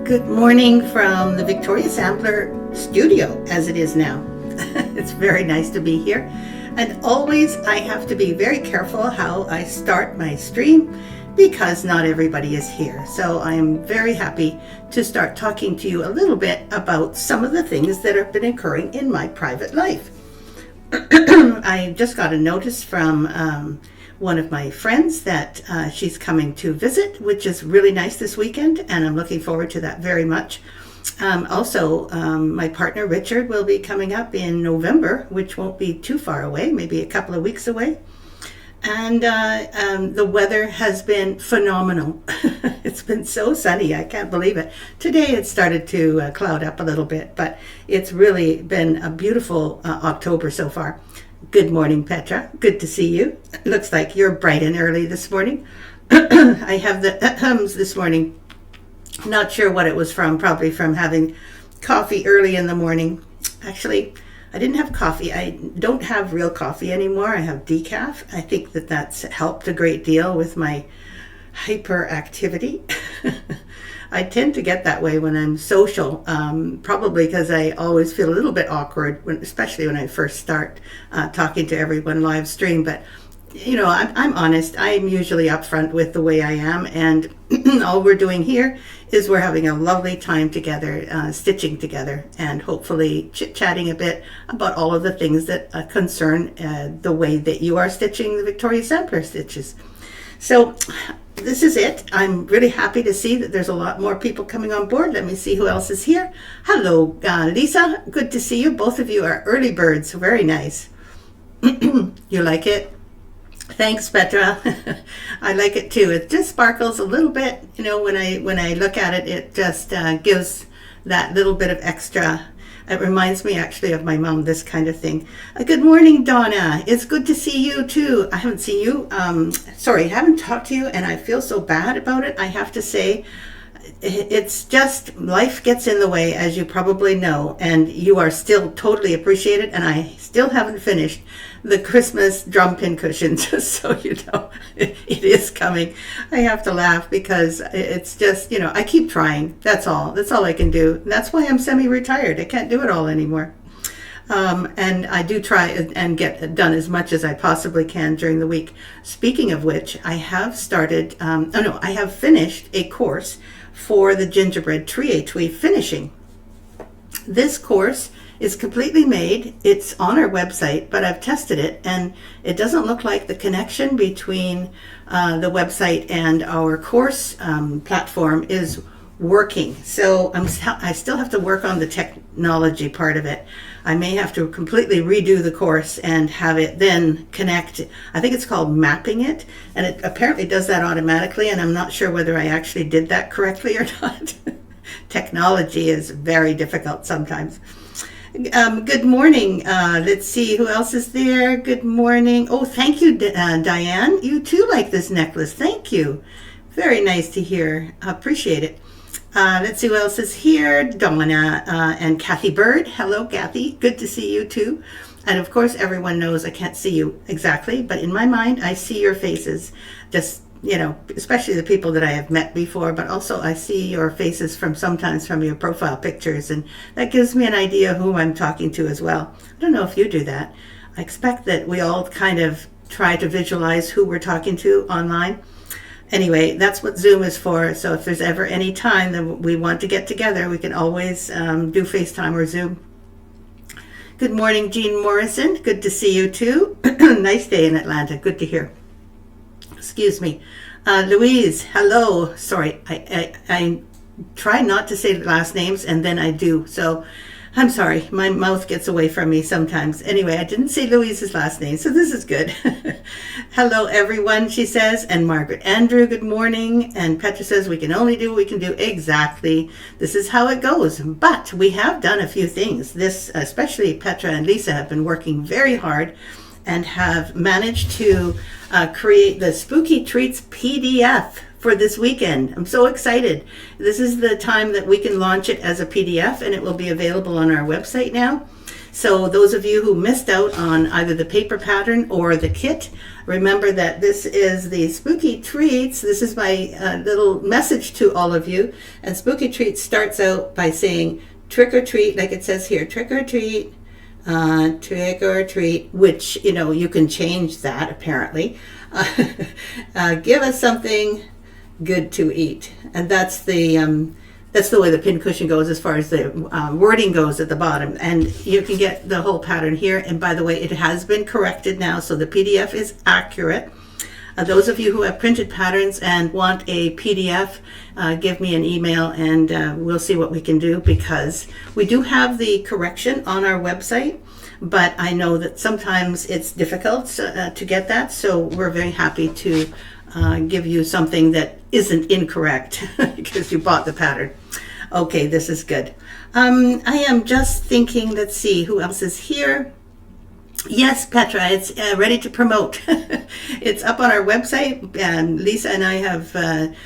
Good morning from the Victoria Sampler studio, as it is now. It's very nice to be here. And always I have to be very careful how I start my stream because not everybody is here. So I am very happy to start talking to you a little bit about some of the things that have been occurring in my private life. I just got a notice from one of my friends that she's coming to visit, which is really nice this weekend, and I'm looking forward to that very much. Also, my partner Richard will be coming up in November, which won't be too far away, maybe a couple of weeks away. And the weather has been phenomenal. It's been so sunny, I can't believe it. Today it started to cloud up a little bit, but it's really been a beautiful October so far. Good morning, Petra. Good to see you. Looks like you're bright and early this morning. I have the hums this morning. Not sure what it was from, probably from having coffee early in the morning. Actually, I didn't have coffee. I don't have real coffee anymore. I have decaf. I think that that's helped a great deal with my hyperactivity. I tend to get that way when I'm social, probably because I always feel a little bit awkward, especially when I first start talking to everyone live stream. But, you know, I'm honest. I'm usually upfront with the way I am. And all we're doing here is we're having a lovely time together, stitching together, and hopefully chit-chatting a bit about all of the things that concern the way that you are stitching the Victoria Sampler stitches. So this is it. I'm really happy to see that there's a lot more people coming on board. Let me see who else is here. Hello, Lisa. Good to see you. Both of you are early birds. Very nice. You like it? Thanks, Petra. I like it too. It just sparkles a little bit. You know, when I look at it, it just gives that little bit of extra. It reminds me actually of my mom, this kind of thing. Good morning, Donna. It's good to see you too. I haven't seen you. Sorry, I haven't talked to you, and I feel so bad about it. I have to say, it's just life gets in the way, as you probably know, and you are still totally appreciated, and I still haven't finished the Christmas drum pin cushions, just so you know. It is coming. I have to laugh because it's just, you know, I keep trying. That's all I can do. And that's why I'm semi-retired. I can't do it all anymore. And I do try and get done as much as I possibly can during the week. Speaking of which, I have started, I have finished a course for the gingerbread trietui finishing. This course is completely made. It's on our website, but I've tested it and it doesn't look like the connection between the website and our course platform is working. So I still have to work on the technology part of it. I may have to completely redo the course and have it then connect. I think it's called mapping it, and it apparently does that automatically, and I'm not sure whether I actually did that correctly or not. Technology is very difficult sometimes. Good morning. Let's see who else is there. Good morning. Oh, thank you, Diane. You too like this necklace. Thank you. Very nice to hear. Appreciate it. Let's see who else is here. Donna and Kathy Bird. Hello, Kathy. Good to see you too. And of course, everyone knows I can't see you exactly, but in my mind, I see your faces. Just, you know, especially the people that I have met before, but also I see your faces sometimes from your profile pictures, and that gives me an idea who I'm talking to as well. I don't know if you do that. I expect that we all kind of try to visualize who we're talking to online. Anyway, that's what Zoom is for. So if there's ever any time that we want to get together, we can always do FaceTime or Zoom. Good morning, Jean Morrison. Good to see you too. Nice day in Atlanta. Good to hear. Excuse me. Louise, hello. Sorry, I try not to say the last names and then I do. So I'm sorry, my mouth gets away from me sometimes. Anyway, I didn't say Louise's last name, so this is good. Hello, everyone, she says. And Margaret Andrew, good morning. And Petra says, we can only do what we can do. Exactly. This is how it goes. But we have done a few things. This, especially Petra and Lisa, have been working very hard and have managed to create the Spooky Treats PDF for this weekend. I'm so excited. This is the time that we can launch it as a PDF, and it will be available on our website now. So those of you who missed out on either the paper pattern or the kit, remember that this is the Spooky Treats. This is my little message to all of you. And Spooky Treats starts out by saying trick or treat, like it says here, trick or treat, which, you know, you can change that apparently. Give us something good to eat. And that's the way the pincushion goes as far as the wording goes at the bottom. And you can get the whole pattern here. And by the way, it has been corrected now, so the PDF is accurate. Those of you who have printed patterns and want a PDF, give me an email and we'll see what we can do, because we do have the correction on our website, but I know that sometimes it's difficult to get that. So we're very happy to give you something that isn't incorrect because you bought the pattern. Okay, this is good. I am just thinking, let's see, who else is here? Yes, Petra, it's ready to promote. It's up on our website, and Lisa and I have,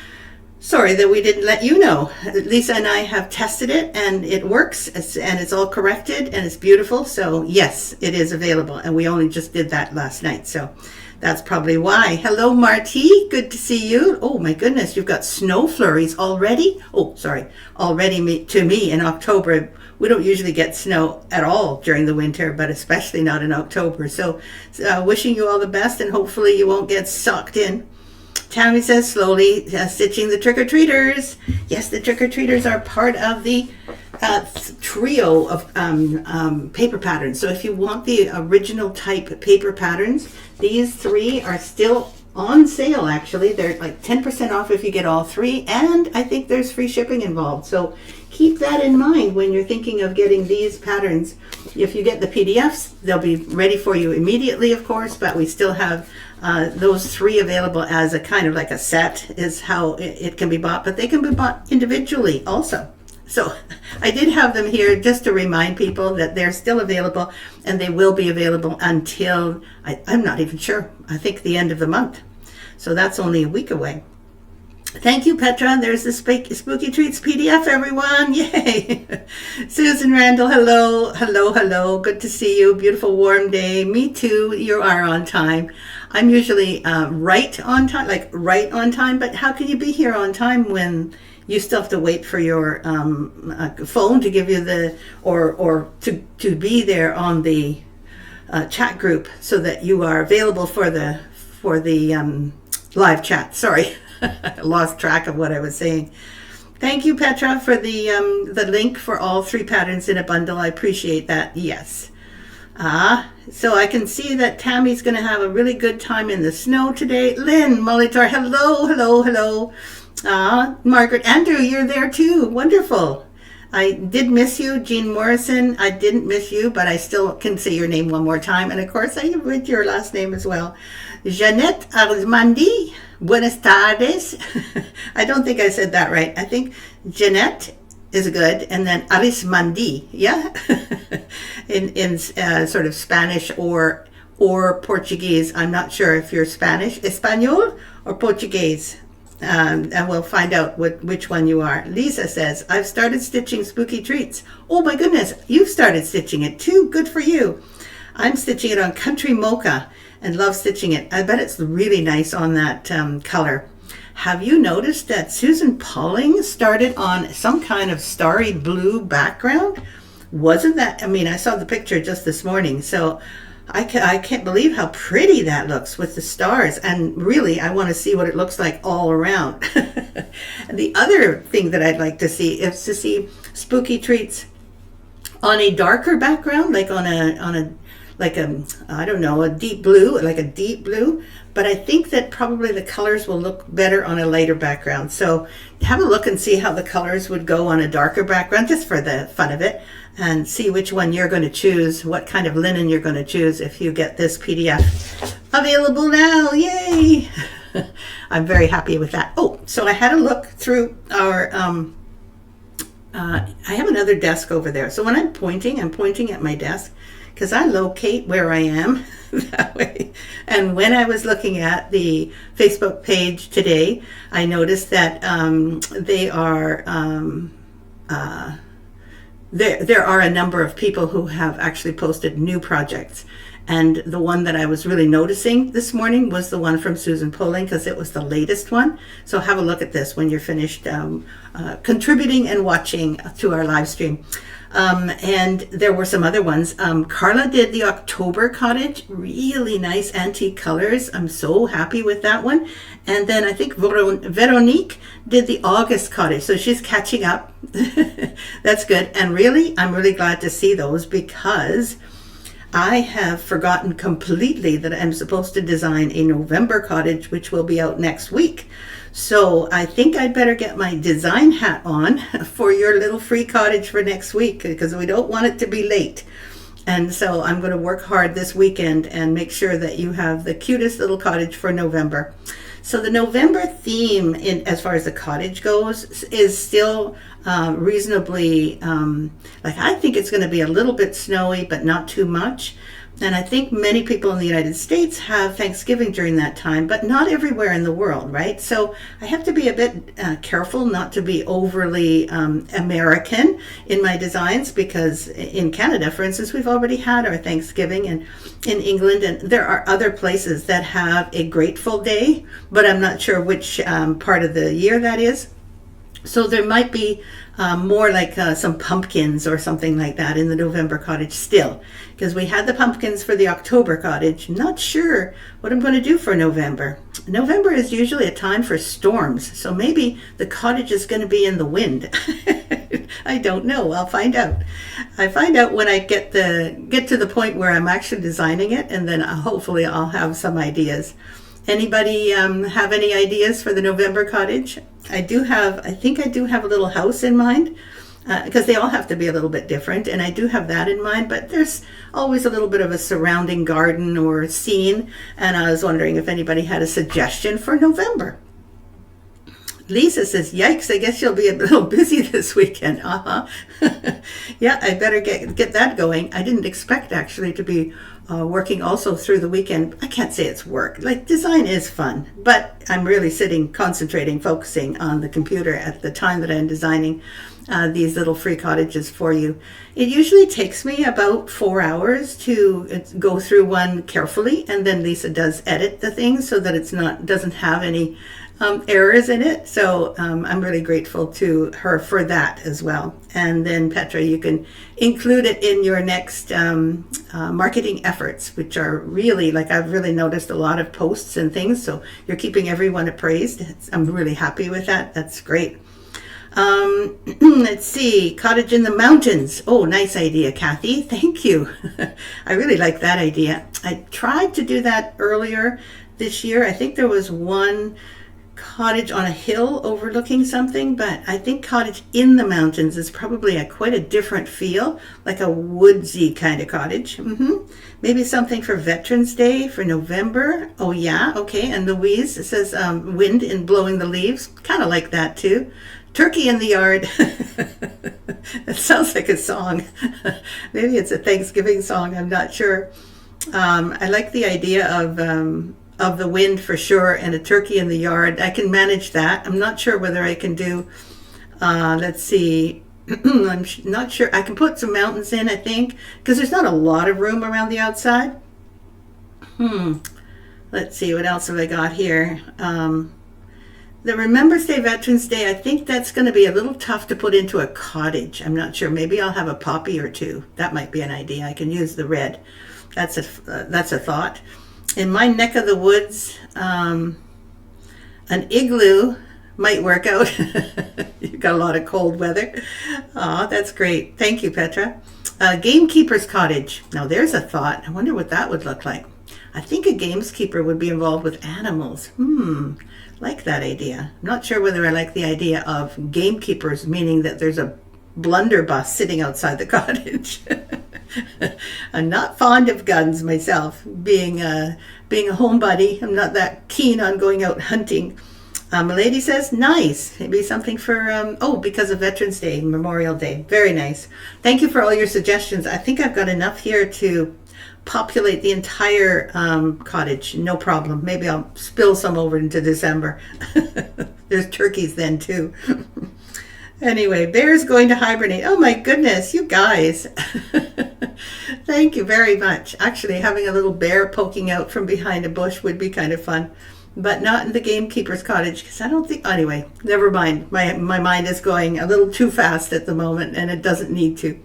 sorry that we didn't let you know. Lisa and I have tested it, and it works, and it's all corrected, and it's beautiful. So yes, it is available, and we only just did that last night. So that's probably why. Hello, Marty. Good to see you. Oh, my goodness. You've got snow flurries already. Oh, sorry. Already to me in October. We don't usually get snow at all during the winter, but especially not in October. So wishing you all the best, and hopefully you won't get sucked in. Tammy says slowly stitching the trick-or-treaters. Yes, the trick-or-treaters are part of the trio of paper patterns. So if you want the original type paper patterns, these three are still on sale. Actually, they're like 10% off if you get all three, and I think there's free shipping involved. So keep that in mind when you're thinking of getting these patterns. If you get the PDFs, they'll be ready for you immediately, of course, but we still have those three available as a kind of like a set is how it can be bought, but they can be bought individually also. So I did have them here just to remind people that they're still available, and they will be available until, I'm not even sure, I think the end of the month. So that's only a week away. Thank you, Petra. There's the Spooky Treats PDF, everyone. Yay. Susan Randall, hello, hello, hello. Good to see you. Beautiful warm day. Me too. You are on time. I'm usually right on time, but how can you be here on time when you still have to wait for your phone to give you the, or to be there on the chat group so that you are available for the live chat. Sorry, I lost track of what I was saying. Thank you, Petra, for the link for all three patterns in a bundle. I appreciate that. Yes. So I can see that Tammy's going to have a really good time in the snow today. Lynn Molitor, hello, hello, hello. Margaret, Andrew, you're there too. Wonderful. I did miss you. Jean Morrison, I didn't miss you, but I still can say your name one more time. And of course, I read your last name as well. Jeanette Arizmandi, buenas tardes. I don't think I said that right. I think Jeanette is good, and then Arizmandi, yeah? in sort of Spanish or Portuguese. I'm not sure if you're Spanish, Espanol, or Portuguese. And we'll find out which one you are. Lisa says, I've started stitching Spooky Treats. Oh my goodness, you've started stitching it too. Good for you. I'm stitching it on Country Mocha and love stitching it. I bet it's really nice on that color. Have you noticed that Susan Pauling started on some kind of starry blue background? Wasn't that, I mean, I saw the picture just this morning, so I can't believe how pretty that looks with the stars. And really, I want to see what it looks like all around. And the other thing that I'd like to see is to see Spooky Treats on a darker background, like on a I don't know, a deep blue, like a deep blue. But I think that probably the colors will look better on a lighter background. So have a look and see how the colors would go on a darker background, just for the fun of it, and see which one you're going to choose, what kind of linen you're going to choose if you get this PDF available now. Yay! I'm very happy with that. Oh, so I had a look through our, I have another desk over there. So when I'm pointing at my desk, because I locate where I am that way. And when I was looking at the Facebook page today, I noticed that they are there are a number of people who have actually posted new projects. And the one that I was really noticing this morning was the one from Susan Poling, because it was the latest one. So have a look at this when you're finished contributing and watching to our live stream. And there were some other ones. Carla did the October cottage, really nice antique colors. I'm so happy with that one. And then I think Veronique did the August cottage, so she's catching up. That's good. And really, I'm really glad to see those, because I have forgotten completely that I'm supposed to design a November cottage, which will be out next week. So I think I'd better get my design hat on for your little free cottage for next week, because we don't want it to be late. And so I'm going to work hard this weekend and make sure that you have the cutest little cottage for November. So the November theme, as far as the cottage goes, is still reasonably, I think it's going to be a little bit snowy, but not too much. And I think many people in the United States have Thanksgiving during that time, but not everywhere in the world, right? So I have to be a bit careful not to be overly American in my designs, because in Canada, for instance, we've already had our Thanksgiving, and in England, and there are other places that have a Grateful Day, but I'm not sure which part of the year that is. So there might be more like some pumpkins or something like that in the November cottage still, because we had the pumpkins for the October cottage. Not sure what I'm going to do for November. November is usually a time for storms, so maybe the cottage is going to be in the wind. I don't know. I'll find out. I find out when I get to the point where I'm actually designing it, and then hopefully I'll have some ideas. Anybody have any ideas for the November cottage? I think I do have a little house in mind, because they all have to be a little bit different, and I do have that in mind, but there's always a little bit of a surrounding garden or scene, and I was wondering if anybody had a suggestion for November. Lisa says, yikes, I guess you'll be a little busy this weekend. Yeah, I better get that going. I didn't expect actually to be working also through the weekend. I can't say it's work. Like, design is fun, but I'm really concentrating, focusing on the computer at the time that I'm designing these little free cottages for you. It usually takes me about 4 hours to go through one carefully, and then Lisa does edit the thing so that doesn't have any errors in it. So I'm really grateful to her for that as well. And then Petra, you can include it in your next marketing efforts, which are really, I've really noticed a lot of posts and things. So you're keeping everyone appraised. I'm really happy with that. That's great. Let's see, cottage in the mountains. Oh, nice idea, Kathy. Thank you. I really like that idea. I tried to do that earlier this year. I think there was one cottage on a hill overlooking something, but I think cottage in the mountains is probably quite a different feel, like a woodsy kind of cottage. Maybe something for Veterans Day for November. Oh yeah, okay. And Louise says wind in blowing the leaves. Kind of like that too. Turkey in the yard. That sounds like a song. Maybe it's a Thanksgiving song. I'm not sure. I like the idea of the wind for sure, and a turkey in the yard. I can manage that. I'm not sure whether I can do, let's see, I'm not sure. I can put some mountains in, I think, because there's not a lot of room around the outside. Let's see, what else have I got here? The Remembrance Day, Veterans Day, I think that's going to be a little tough to put into a cottage. I'm not sure. Maybe I'll have a poppy or two. That might be an idea. I can use the red. That's a thought. In my neck of the woods, an igloo might work out. You've got a lot of cold weather. Oh, that's great. Thank you, Petra. Gamekeeper's cottage. Now there's a thought. I wonder what that would look like. I think a gamekeeper would be involved with animals. Like that idea. I'm not sure whether I like the idea of gamekeepers, meaning that there's a blunderbuss sitting outside the cottage. I'm not fond of guns myself. Being a homebody, I'm not that keen on going out hunting. A lady says, nice. Maybe something for, because of Veterans Day, Memorial Day. Very nice. Thank you for all your suggestions. I think I've got enough here to populate the entire cottage. No problem. Maybe I'll spill some over into December. There's turkeys then too. Anyway, bear's going to hibernate. Oh my goodness, you guys. Thank you very much. Actually, having a little bear poking out from behind a bush would be kind of fun, but not in the gamekeeper's cottage because I don't think. Anyway, never mind. My mind is going a little too fast at the moment, and it doesn't need to.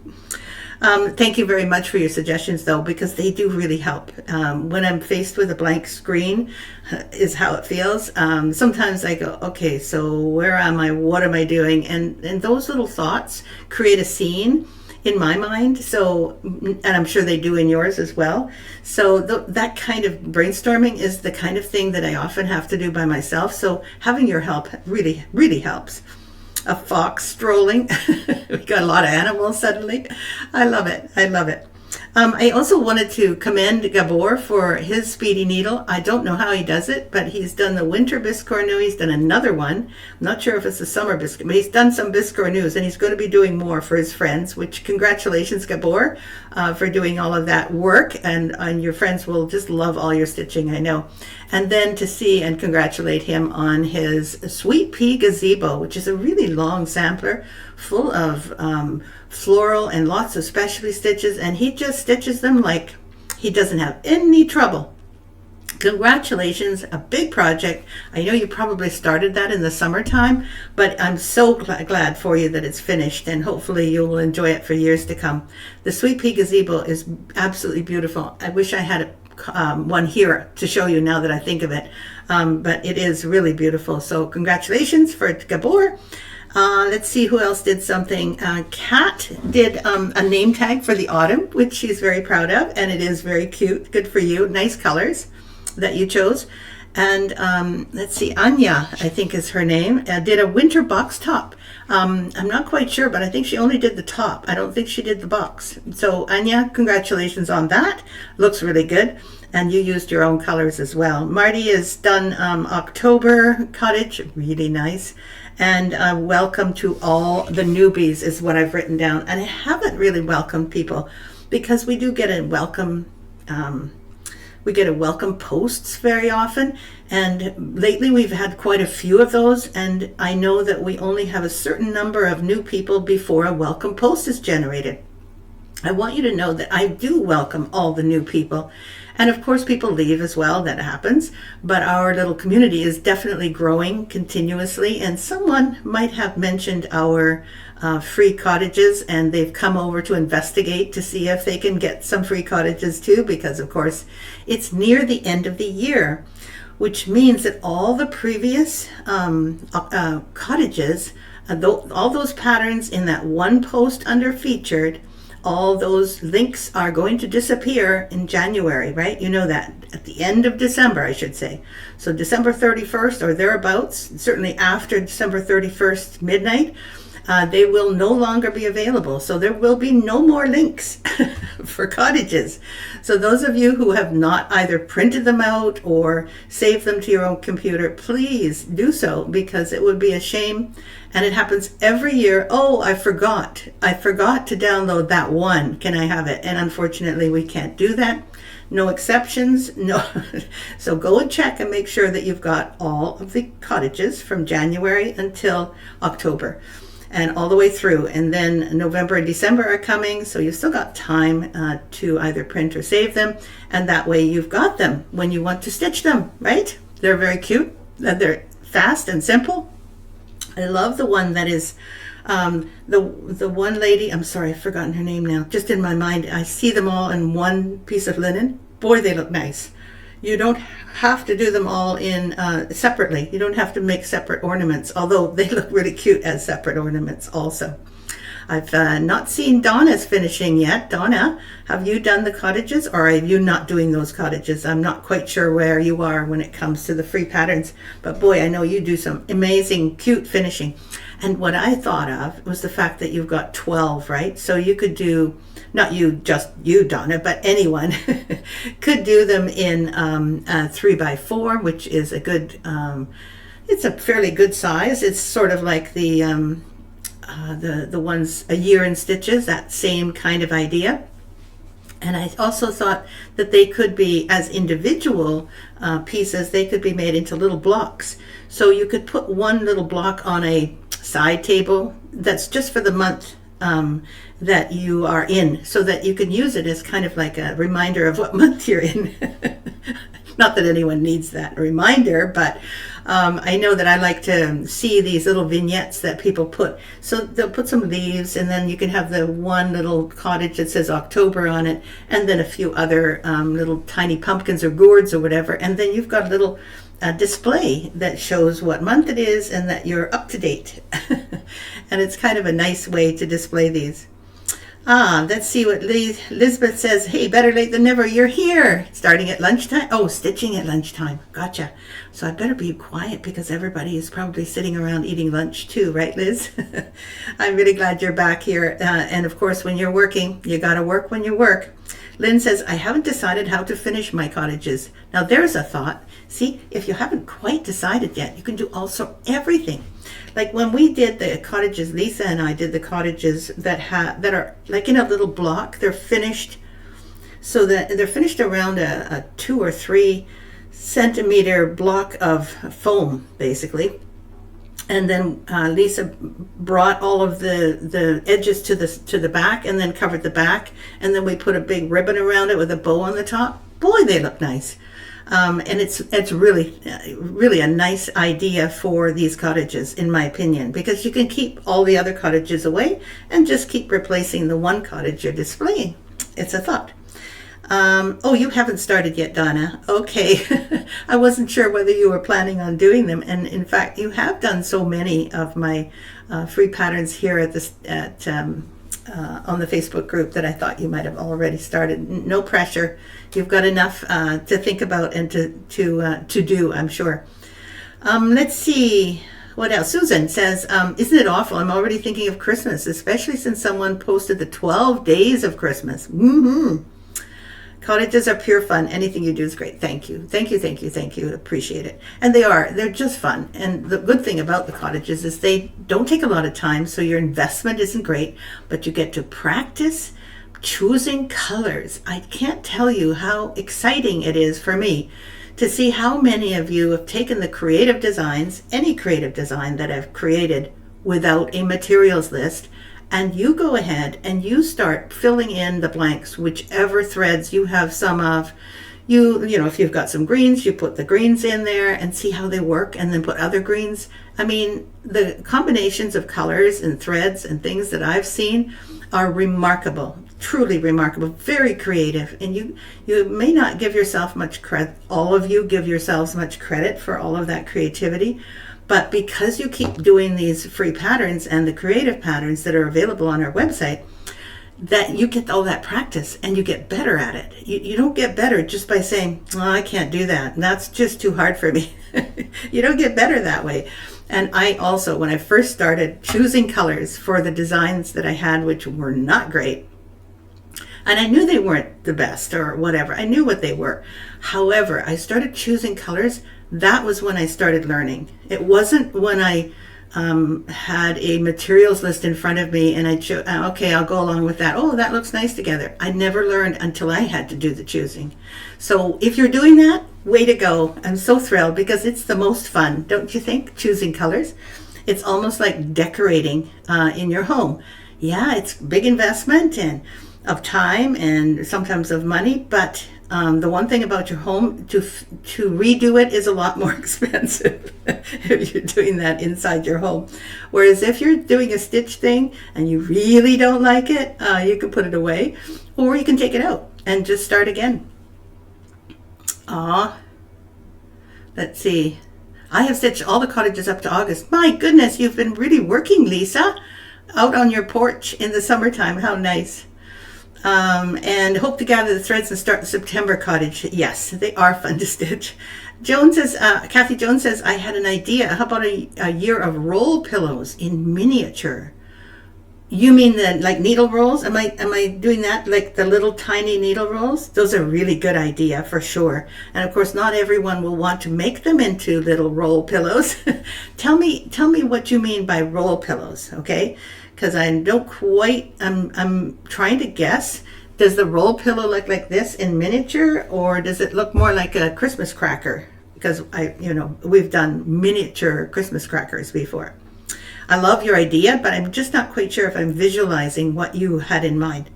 Thank you very much for your suggestions, though, because they do really help. When I'm faced with a blank screen, is how it feels. Sometimes I go, okay, so where am I? What am I doing? And those little thoughts create a scene in my mind. So, and I'm sure they do in yours as well. So that kind of brainstorming is the kind of thing that I often have to do by myself. So having your help really, really helps. A fox strolling. We got a lot of animals suddenly. I love it. I love it. I also wanted to commend Gabor for his speedy needle. I don't know how he does it, but he's done the winter biscornu. He's done another one. I'm not sure if it's the summer biscuit, but he's done some biscornus, and he's going to be doing more for his friends, which congratulations, Gabor, for doing all of that work. And your friends will just love all your stitching, I know. And then to see and congratulate him on his Sweet Pea Gazebo, which is a really long sampler full of floral and lots of specialty stitches, and he just stitches them like he doesn't have any trouble. Congratulations, a big project. I know you probably started that in the summertime, but I'm so glad for you that it's finished, and hopefully you will enjoy it for years to come. The Sweet Pea Gazebo is absolutely beautiful. I wish I had one here to show you now that I think of it, but it is really beautiful. So congratulations for Gabor. Let's see who else did something. Kat did a name tag for the autumn, which she's very proud of, and it is very cute. Good for you. Nice colors that you chose. And let's see, Anya, I think is her name, did a winter box top. I'm not quite sure, but I think she only did the top. I don't think she did the box. So Anya, congratulations on that. Looks really good. And you used your own colors as well. Marty has done October cottage, really nice. And welcome to all the newbies is what I've written down. And I haven't really welcomed people because we do get a welcome posts very often, and lately we've had quite a few of those, and I know that we only have a certain number of new people before a welcome post is generated. I want you to know that I do welcome all the new people, and of course people leave as well, that happens, but our little community is definitely growing continuously, and someone might have mentioned our free cottages, and they've come over to investigate to see if they can get some free cottages too, because of course it's near the end of the year, which means that all the previous cottages, all those patterns in that one post under featured, all those links are going to disappear in January, right? You know that, at the end of December, I should say. So December 31st or thereabouts, certainly after December 31st midnight, they will no longer be available. So there will be no more links for cottages. So those of you who have not either printed them out or saved them to your own computer, please do so, because it would be a shame. And it happens every year. Oh, I forgot to download that one. Can I have it? And unfortunately, we can't do that. No exceptions. No. So go and check and make sure that you've got all of the cottages from January until October, and all the way through. And then November and December are coming, so you've still got time to either print or save them, and that way you've got them when you want to stitch them, right? They're very cute, they're fast and simple. I love the one that is the one lady, I'm sorry, I've forgotten her name now, just in my mind. I see them all in one piece of linen. Boy, they look nice. You don't have to do them all in separately. You don't have to make separate ornaments, although they look really cute as separate ornaments also. I've not seen Donna's finishing yet. Donna, have you done the cottages, or are you not doing those cottages? I'm not quite sure where you are when it comes to the free patterns, but boy, I know you do some amazing, cute finishing. And what I thought of was the fact that you've got 12, right? So you could do, not you, just you, Donna, but anyone could do them in 3x4, which is a good, it's a fairly good size. It's sort of like the ones A Year in Stitches, that same kind of idea. And I also thought that they could be, as individual pieces, they could be made into little blocks. So you could put one little block on a side table that's just for the month that you are in, so that you can use it as kind of like a reminder of what month you're in. Not that anyone needs that reminder, but I know that I like to see these little vignettes that people put. So they'll put some leaves, and then you can have the one little cottage that says October on it, and then a few other little tiny pumpkins or gourds or whatever. And then you've got a little display that shows what month it is and that you're up to date. And it's kind of a nice way to display these. Let's see what Lisbeth says. Hey, better late than never. You're here. Starting at lunchtime. Oh, stitching at lunchtime. Gotcha. So I better be quiet because everybody is probably sitting around eating lunch too, right, Liz? I'm really glad you're back here. And of course, when you're working, you got to work when you work. Lynn says, I haven't decided how to finish my cottages. Now there's a thought. See, if you haven't quite decided yet, you can do also everything. Like when we did the cottages, Lisa and I did the cottages that are like in a little block. They're finished, so that they're finished around a 2 or 3 centimeter block of foam, basically. And then Lisa brought all of the edges to the back, and then covered the back, and then we put a big ribbon around it with a bow on the top. Boy, they look nice. And it's really a nice idea for these cottages, in my opinion, because you can keep all the other cottages away and just keep replacing the one cottage you're displaying. It's a thought. Oh, you haven't started yet, Donna. Okay. I wasn't sure whether you were planning on doing them. And in fact, you have done so many of my free patterns here at on the Facebook group that I thought you might have already started. No pressure. You've got enough to think about and to do, I'm sure. Let's see. What else? Susan says, isn't it awful? I'm already thinking of Christmas, especially since someone posted the 12 days of Christmas. Cottages are pure fun. Anything you do is great. Thank you. Thank you, thank you, thank you. Appreciate it. And they're just fun. And the good thing about the cottages is they don't take a lot of time, so your investment isn't great, but you get to practice choosing colors. I can't tell you how exciting it is for me to see how many of you have taken the creative designs, any creative design that I've created without a materials list, and you go ahead and you start filling in the blanks, whichever threads you have some of. You know, if you've got some greens, you put the greens in there and see how they work, and then put other greens. I mean, the combinations of colors and threads and things that I've seen are remarkable, truly remarkable, very creative. And you may not give yourself much credit, all of you give yourselves much credit for all of that creativity. But because you keep doing these free patterns and the creative patterns that are available on our website, that you get all that practice and you get better at it. You don't get better just by saying, oh, I can't do that. That's just too hard for me. You don't get better that way. And I also, when I first started choosing colors for the designs that I had, which were not great, and I knew they weren't the best or whatever, I knew what they were. However, I started choosing colors. That was when I started learning. It wasn't when I had a materials list in front of me and I chose, okay, I'll go along with that. Oh, that looks nice together. I never learned until I had to do the choosing. So if you're doing that, way to go. I'm so thrilled because it's the most fun, don't you think? Choosing colors. It's almost like decorating in your home. Yeah, it's big investment and of time and sometimes of money, but the one thing about your home, to redo it is a lot more expensive if you're doing that inside your home. Whereas if you're doing a stitch thing and you really don't like it, you can put it away, or you can take it out and just start again. Let's see. I have stitched all the cottages up to August. My goodness, you've been really working, Lisa, out on your porch in the summertime. How nice. And hope to gather the threads and start the September cottage. Yes, they are fun to stitch. Jones says, Kathy Jones says, I had an idea. How about a year of roll pillows in miniature? You mean the like needle rolls? Am I doing that, like the little tiny needle rolls? Those are a really good idea for sure. And of course, not everyone will want to make them into little roll pillows. Tell me what you mean by roll pillows, okay? Because I don't quite, I'm trying to guess. Does the roll pillow look like this in miniature, or does it look more like a Christmas cracker? Because we've done miniature Christmas crackers before. I love your idea, but I'm just not quite sure if I'm visualizing what you had in mind.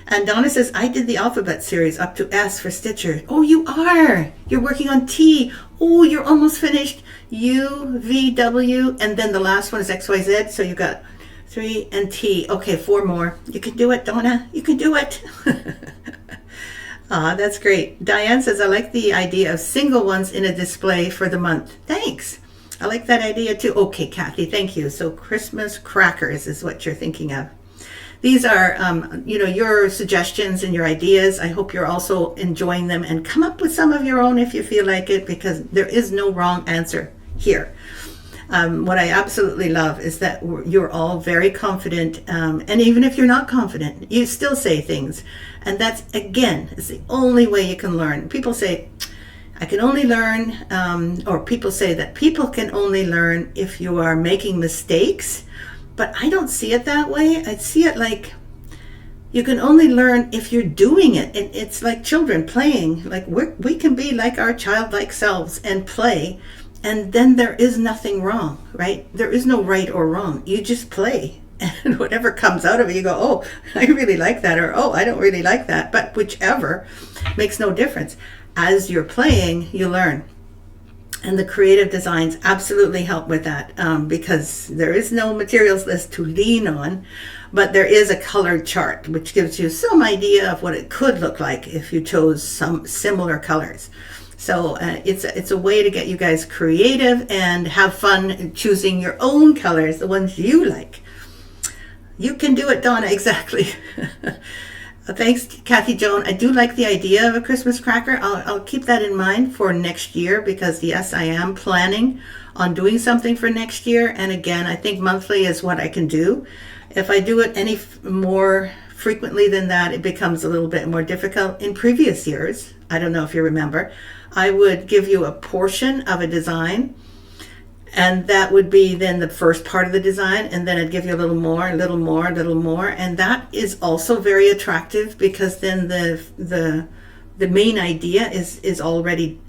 And Donna says, I did the alphabet series up to S for Stitcher. Oh, you are. You're working on T. Oh, you're almost finished. U, V, W, and then the last one is X, Y, Z. So you got 3 and T. Okay, 4 more. You can do it, Donna. You can do it. Ah, that's great. Diane says, I like the idea of single ones in a display for the month. Thanks. I like that idea too. Okay, Kathy, thank you. So Christmas crackers is what you're thinking of. These are, your suggestions and your ideas. I hope you're also enjoying them, and come up with some of your own if you feel like it, because there is no wrong answer here. What I absolutely love is that you're all very confident, and even if you're not confident, you still say things. And that's, again, is the only way you can learn. People say, I can only learn, or people say that people can only learn if you are making mistakes. But I don't see it that way. I see it like you can only learn if you're doing it. It's like children playing. Like we can be like our childlike selves and play, and then there is nothing wrong, right? There is no right or wrong. You just play, and whatever comes out of it, you go, oh, I really like that, or oh, I don't really like that. But whichever makes no difference. As you're playing, you learn. And the creative designs absolutely help with that, because there is no materials list to lean on, but there is a colored chart, which gives you some idea of what it could look like if you chose some similar colors. So it's a way to get you guys creative and have fun choosing your own colors, the ones you like. You can do it, Donna, exactly. Thanks, Kathy Joan. I do like the idea of a Christmas cracker. I'll keep that in mind for next year, because yes, I am planning on doing something for next year. And again, I think monthly is what I can do. If I do it any more frequently than that, it becomes a little bit more difficult. In previous years, I don't know if you remember, I would give you a portion of a design, and that would be then the first part of the design, and then I'd give you a little more, a little more, a little more, and that is also very attractive, because then the main idea is already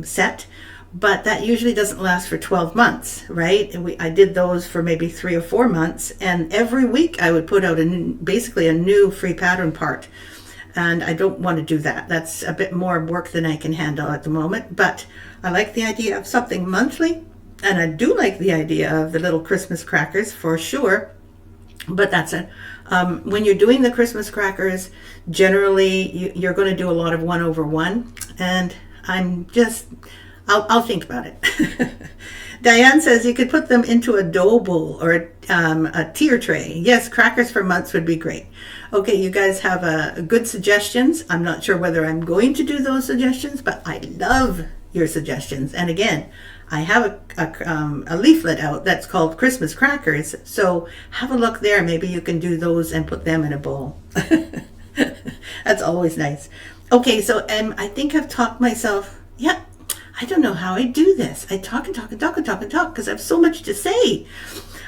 set, but that usually doesn't last for 12 months, right? And I did those for maybe 3 or 4 months, and every week I would put out basically a new free pattern part, and I don't want to do that. That's a bit more work than I can handle at the moment, but I like the idea of something monthly. And I do like the idea of the little Christmas crackers for sure, but that's it. When you're doing the Christmas crackers, generally you're going to do a lot of 1/1, and I'll think about it. Diane says you could put them into a dough bowl or a tier tray. Yes, crackers for months would be great. Okay, you guys have good suggestions. I'm not sure whether I'm going to do those suggestions, but I love your suggestions. And again, I have a leaflet out that's called Christmas Crackers, so have a look there. Maybe you can do those and put them in a bowl. That's always nice. Okay, so I think I've talked myself. Yeah, I don't know how I do this. I talk and talk and talk and talk and talk because I have so much to say.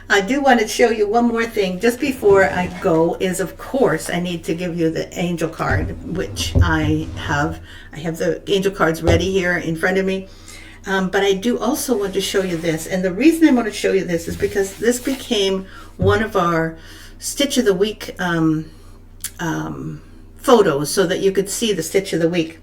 I do want to show you one more thing just before I go. Is of course I need to give you the angel card, which I have. I have the angel cards ready here in front of me. But I do also want to show you this. And the reason I want to show you this is because this became one of our Stitch of the Week photos, so that you could see the Stitch of the Week.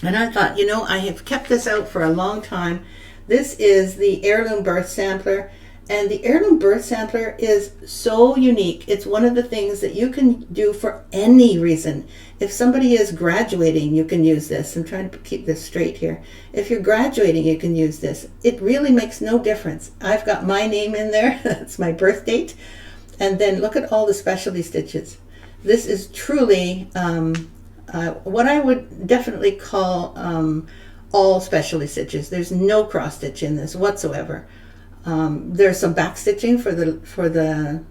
And I thought, I have kept this out for a long time. This is the Heirloom Birth Sampler. And the Heirloom Birth Sampler is so unique. It's one of the things that you can do for any reason. If somebody is graduating, you can use this. I'm trying to keep this straight here. If you're graduating, you can use this. It really makes no difference. I've got my name in there. That's my birth date. And then look at all the specialty stitches. This is truly what I would definitely call all specialty stitches. There's no cross stitch in this whatsoever. There's some back stitching for the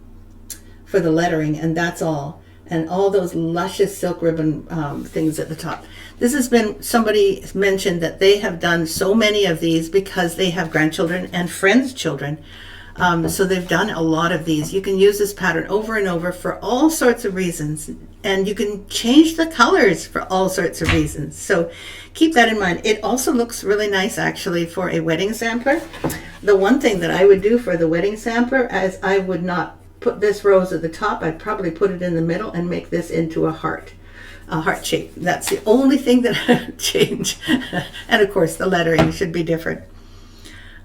lettering, and that's all. And all those luscious silk ribbon things at the top. This has been, somebody mentioned that they have done so many of these because they have grandchildren and friends' children. So they've done a lot of these. You can use this pattern over and over for all sorts of reasons, and you can change the colors for all sorts of reasons. So keep that in mind. It also looks really nice actually for a wedding sampler. The one thing that I would do for the wedding sampler is I would not put this rose at the top. I'd probably put it in the middle and make this into a heart shape. That's the only thing that I would change. And of course, the lettering should be different.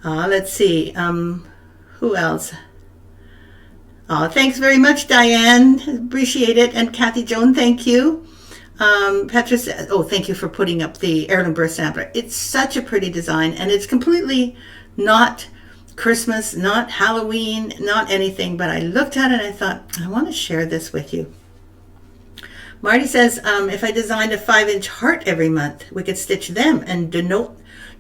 Let's see. Who else? Thanks very much, Diane. Appreciate it. And Kathy Joan, thank you. Petra says, thank you for putting up the heirloom birth sampler. It's such a pretty design, and it's completely not Christmas, not Halloween, not anything, but I looked at it and I thought, I want to share this with you. Marty says, if I designed a 5-inch heart every month, we could stitch them and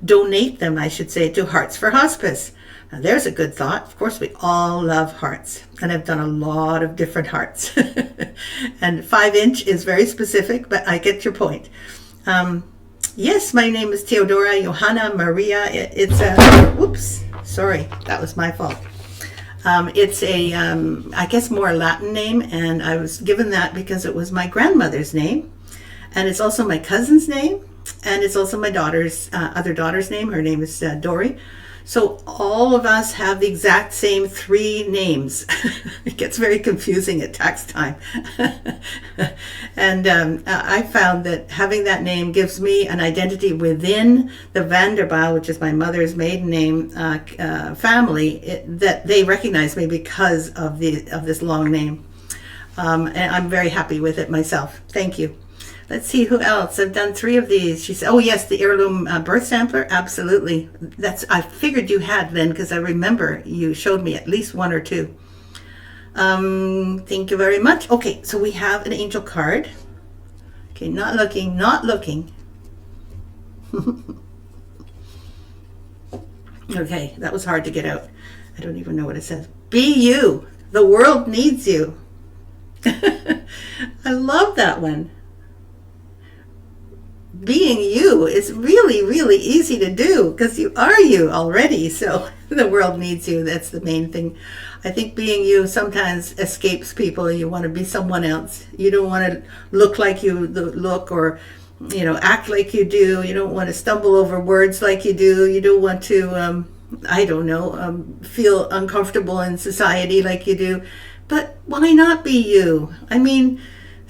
donate them, I should say, to Hearts for Hospice. Now, there's a good thought. Of course, we all love hearts, and I've done a lot of different hearts. And 5-inch is very specific, but I get your point. Yes, my name is Theodora Johanna Maria. It's a, whoops, sorry, that was my fault. It's a, I guess, more Latin name, and I was given that because it was my grandmother's name, and it's also my cousin's name, and it's also my daughter's, other daughter's name. Her name is Dory. So all of us have the exact same 3 names. It gets very confusing at tax time. And I found that having that name gives me an identity within the Vanderbilt, which is my mother's maiden name, family, that they recognize me because of this long name. And I'm very happy with it myself. Thank you. Let's see who else. I've done 3 of these. She said, oh yes, the heirloom birth sampler. Absolutely. I figured you had, Lynn, because I remember you showed me at least 1 or 2. Thank you very much. Okay, so we have an angel card. Okay, not looking. Okay, that was hard to get out. I don't even know what it says. Be you. The world needs you. I love that one. Being you is really, really easy to do because you are you already. So the world needs you. That's the main thing. I think being you sometimes escapes people. You want to be someone else. You don't want to look like you look or, act like you do. You don't want to stumble over words like you do. You don't want to, feel uncomfortable in society like you do. But why not be you? I mean,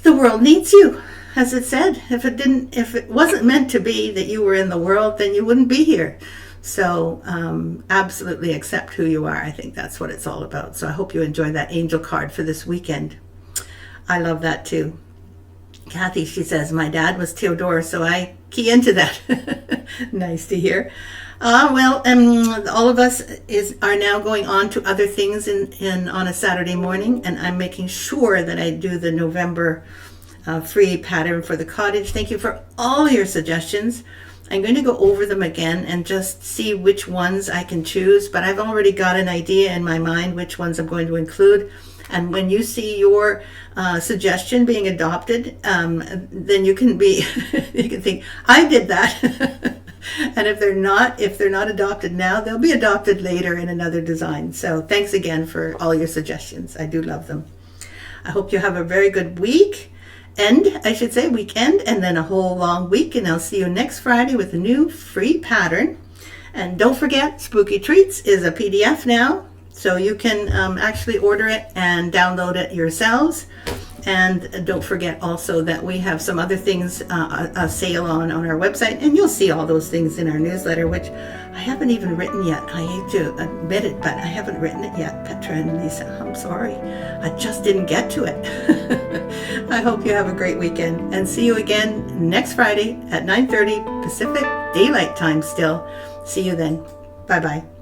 the world needs you. As it said, if it wasn't meant to be that you were in the world, then you wouldn't be here. So absolutely accept who you are. I think that's what it's all about. So I hope you enjoy that angel card for this weekend. I love that too. Kathy, she says, my dad was Theodore, so I key into that. Nice to hear. All of us are now going on to other things on a Saturday morning, and I'm making sure that I do the November free pattern for the cottage. Thank you for all your suggestions. I'm going to go over them again and just see which ones I can choose, but I've already got an idea in my mind which ones I'm going to include. And when you see your suggestion being adopted, then you can you can think, I did that. And if they're not adopted now, they'll be adopted later in another design. So thanks again for all your suggestions. I do love them. I hope you have a very good weekend, and then a whole long week. And I'll see you next Friday with a new free pattern. And don't forget, Spooky Treats is a PDF now, so you can actually order it and download it yourselves. And don't forget also that we have some other things, a sale on our website, and you'll see all those things in our newsletter, which I haven't even written yet. I hate to admit it, but I haven't written it yet, Petra and Lisa. I'm sorry. I just didn't get to it. I hope you have a great weekend, and see you again next Friday at 9:30 Pacific Daylight Time still. See you then. Bye-bye.